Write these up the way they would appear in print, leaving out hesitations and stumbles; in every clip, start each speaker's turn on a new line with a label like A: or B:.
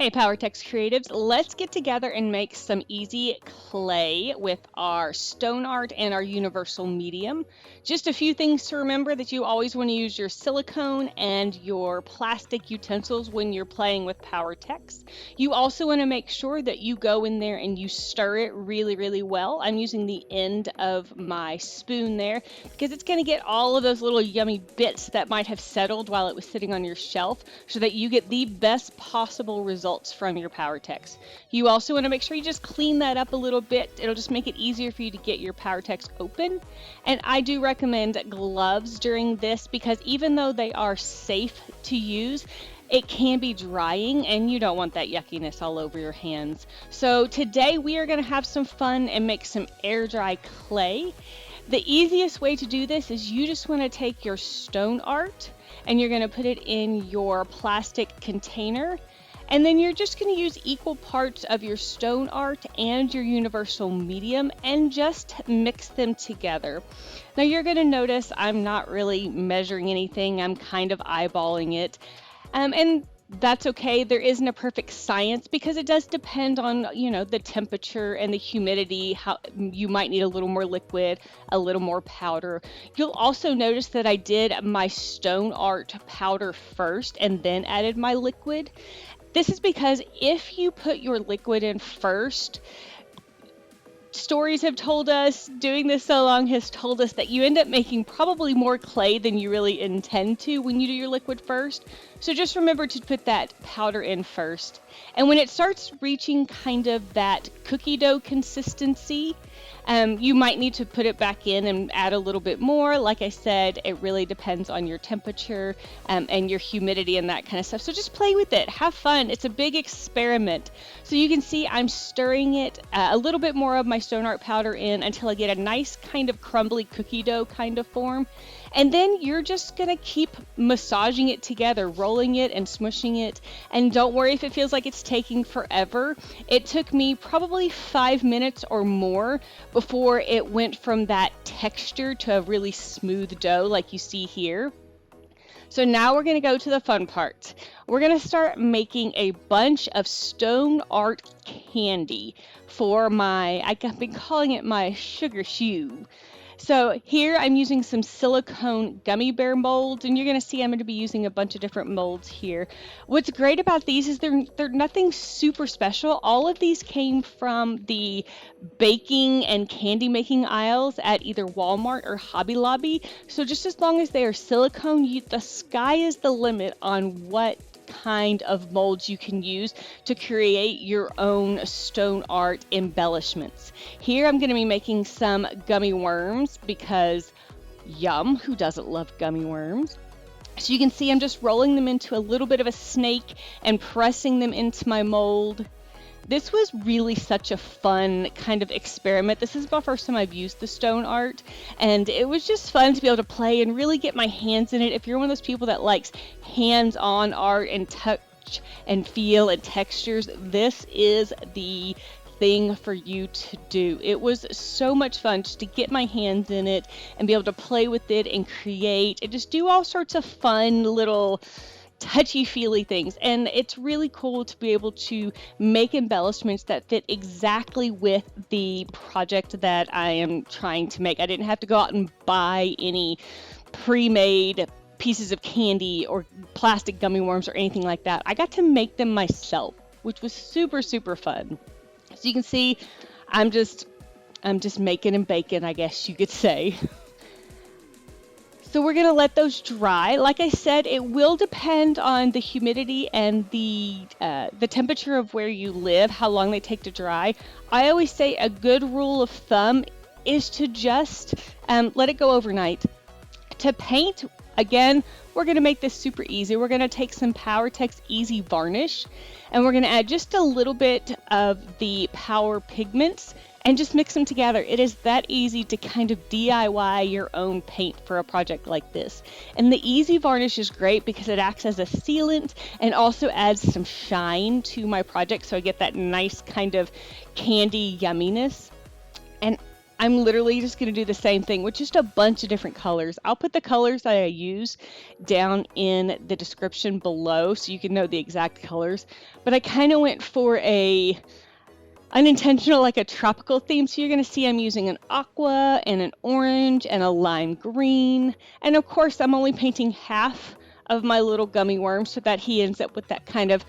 A: Hey Powertex creatives, let's get together and make some easy clay with our stone art and our universal medium. Just a few things to remember: that you always want to use your silicone and your plastic utensils when you're playing with Powertex. You also want to make sure that you go in there and you stir it really well. I'm using the end of my spoon there because it's going to get all of those little yummy bits that might have settled while it was sitting on your shelf, so that you get the best possible results from your Powertex. You also want to make sure you just clean that up a little bit. It'll just make it easier for you to get your Powertex open. And I do recommend gloves during this because even though they are safe to use, it can be drying and you don't want that yuckiness all over your hands. So today we are going to have some fun and make some air dry clay. The easiest way to do this is you just want to take your stone art and you're going to put it in your plastic container. And then you're just going to use equal parts of your stone art and your universal medium and just mix them together. Now you're going to notice I'm not really measuring anything. I'm kind of eyeballing it. And that's okay. There isn't a perfect science because it does depend on, the temperature and the humidity. How you might need a little more liquid, a little more powder. You'll also notice that I did my stone art powder first and then added my liquid. This is because if you put your liquid in first, stories have told us, doing this so long has told us, that you end up making probably more clay than you really intend to when you do your liquid first. So just remember to put that powder in first. And when it starts reaching kind of that cookie dough consistency, you might need to put it back in and add a little bit more. Like I said, it really depends on your temperature and your humidity and that kind of stuff. So just play with it. Have fun. It's a big experiment. So you can see I'm stirring it, a little bit more of my stone art powder in until I get a nice kind of crumbly cookie dough kind of form. And then you're just going to keep massaging it together, rolling it and smushing it. And don't worry if it feels like it's taking forever. It took me probably 5 minutes or more before it went from that texture to a really smooth dough like you see here. So now we're going to go to the fun part. We're going to start making a bunch of stone art candy for I've been calling it my sugar shoe. So here I'm using some silicone gummy bear molds, and you're going to see I'm going to be using a bunch of different molds here. What's great about these is they're nothing super special. All of these came from the baking and candy making aisles at either Walmart or Hobby Lobby. So just as long as they are silicone, the sky is the limit on what kind of molds you can use to create your own stone art embellishments. Here I'm going to be making some gummy worms because yum, who doesn't love gummy worms? So you can see I'm just rolling them into a little bit of a snake and pressing them into my mold. This was really such a fun kind of experiment. This is the first time I've used the stone art, and it was just fun to be able to play and really get my hands in it. If you're one of those people that likes hands-on art and touch and feel and textures, this is the thing for you to do. It was so much fun just to get my hands in it and be able to play with it and create and just do all sorts of fun little touchy-feely things. And it's really cool to be able to make embellishments that fit exactly with the project that I am trying to make. I didn't have to go out and buy any pre-made pieces of candy or plastic gummy worms or anything like that. I got to make them myself, which was super fun. So you can see I'm just making and baking, I guess you could say. So we're going to let those dry. Like I said, it will depend on the humidity and the temperature of where you live, how long they take to dry. I always say a good rule of thumb is to just let it go overnight. To paint, again, we're going to make this super easy. We're going to take some Powertex Easy Varnish, and we're going to add just a little bit of the Power Pigments and just mix them together. It is that easy to kind of DIY your own paint for a project like this. And the Easy Varnish is great because it acts as a sealant and also adds some shine to my project, so I get that nice kind of candy yumminess. And I'm literally just going to do the same thing with just a bunch of different colors. I'll put the colors that I use down in the description below so you can know the exact colors. But I kind of went for a unintentional, like a tropical theme. So you're going to see I'm using an aqua and an orange and a lime green. And of course, I'm only painting half of my little gummy worm so that he ends up with that kind of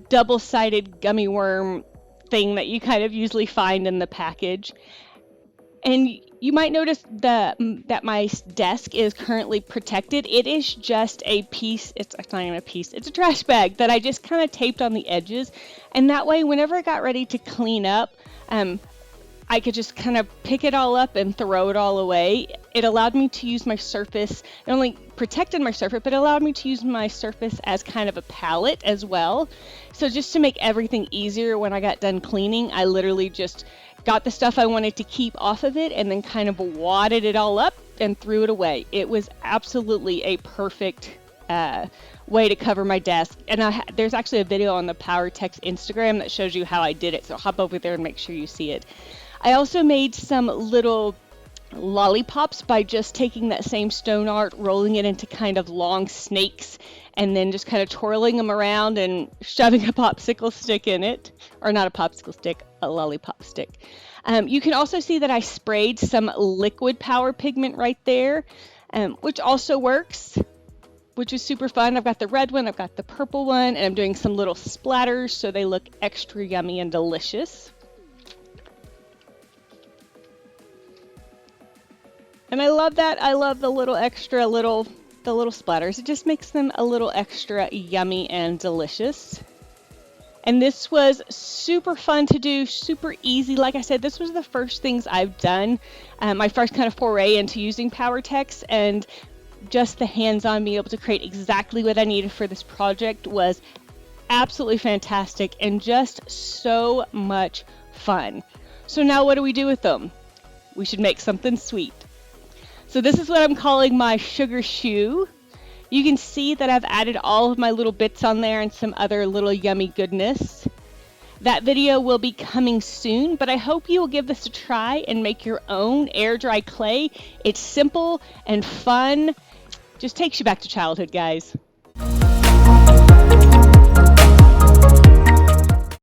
A: double-sided gummy worm thing that you kind of usually find in the package. And you might notice that my desk is currently protected. It is just a piece, it's not even a piece, it's a trash bag that I just kind of taped on the edges. And that way, whenever I got ready to clean up, I could just kind of pick it all up and throw it all away. It allowed me to use my surface, not only protected my surface, but allowed me to use my surface as kind of a palette as well. So just to make everything easier when I got done cleaning, I literally just got the stuff I wanted to keep off of it and then kind of wadded it all up and threw it away. It was absolutely a perfect way to cover my desk. And there's actually a video on the Powertex Instagram that shows you how I did it. So hop over there and make sure you see it. I also made some little lollipops by just taking that same stone art, rolling it into kind of long snakes, and then just kind of twirling them around and shoving a popsicle stick in it. Or not a popsicle stick, a lollipop stick. You can also see that I sprayed some liquid power pigment right there, which also works, which is super fun. I've got the red one, I've got the purple one, and I'm doing some little splatters so they look extra yummy and delicious. And I love that. I love the little extra the little splatters. It just makes them a little extra yummy and delicious. And this was super fun to do, super easy. Like I said, this was the first things I've done, my first kind of foray into using Powertex, and just the hands-on being able to create exactly what I needed for this project was absolutely fantastic and just so much fun. So now what do we do with them? We should make something sweet. So this is what I'm calling my sugar shoe. You can see that I've added all of my little bits on there and some other little yummy goodness. That video will be coming soon, but I hope you will give this a try and make your own air dry clay. It's simple and fun. Just takes you back to childhood, guys.